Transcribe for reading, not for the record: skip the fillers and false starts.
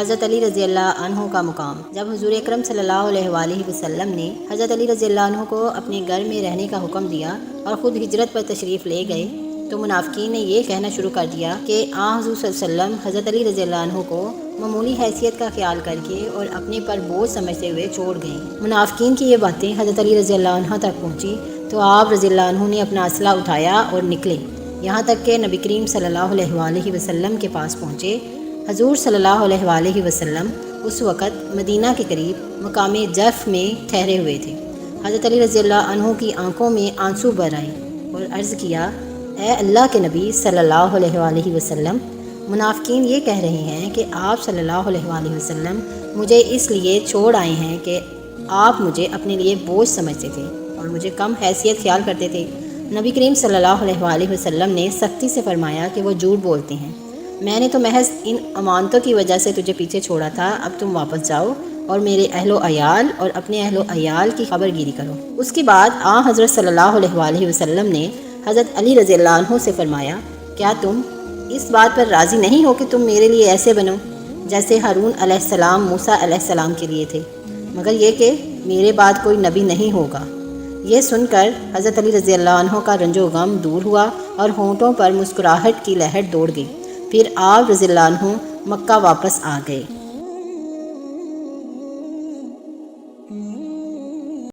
حضرت علی رضی اللہ عنہ کا مقام۔ جب حضور اکرم صلی اللہ علیہ وآلہ وسلم نے حضرت علی رضی اللہ عنہ کو اپنے گھر میں رہنے کا حکم دیا اور خود ہجرت پر تشریف لے گئے تو منافقین نے یہ کہنا شروع کر دیا کہ حضور صلی اللہ علیہ وسلم حضرت علی رضی اللہ عنہ کو معمولی حیثیت کا خیال کر کے اور اپنے پر بوجھ سمجھتے ہوئے چھوڑ گئے۔ منافقین کی یہ باتیں حضرت علی رضی اللہ عنہ تک پہنچی تو آپ رضی اللہ عنہ نے اپنا اسلحہ اٹھایا اور نکلے، یہاں تک کہ نبی کریم صلی اللہ علیہ وآلہ وسلم کے پاس پہنچے۔ حضور صلی اللہ علیہ وآلہ وسلم اس وقت مدینہ کے قریب مقام جرف میں ٹھہرے ہوئے تھے۔ حضرت علی رضی اللہ عنہ کی آنکھوں میں آنسو بھر آئے اور عرض کیا، اے اللہ کے نبی صلی اللہ علیہ وآلہ وسلم، منافقین یہ کہہ رہے ہیں کہ آپ صلی اللہ علیہ وآلہ وسلم مجھے اس لیے چھوڑ آئے ہیں کہ آپ مجھے اپنے لیے بوجھ سمجھتے تھے اور مجھے کم حیثیت خیال کرتے تھے۔ نبی کریم صلی اللہ علیہ وآلہ وسلم نے سختی سے فرمایا کہ وہ جھوٹ بولتے ہیں، میں نے تو محض ان امانتوں کی وجہ سے تجھے پیچھے چھوڑا تھا، اب تم واپس جاؤ اور میرے اہل و عیال اور اپنے اہل و عیال کی خبر گیری کرو۔ اس کے بعد حضرت صلی اللہ علیہ وآلہ وسلم نے حضرت علی رضی اللہ عنہ سے فرمایا، کیا تم اس بات پر راضی نہیں ہو کہ تم میرے لیے ایسے بنو جیسے ہارون علیہ السلام موسیٰ علیہ السلام کے لیے تھے، مگر یہ کہ میرے بعد کوئی نبی نہیں ہوگا۔ یہ سن کر حضرت علی رضی اللہ عنہ کا رنج و غم دور ہوا اور ہونٹوں پر مسکراہٹ کی لہر دوڑ گئی۔ پھر آپ رضی اللہ عنہ مکہ واپس آ گئے۔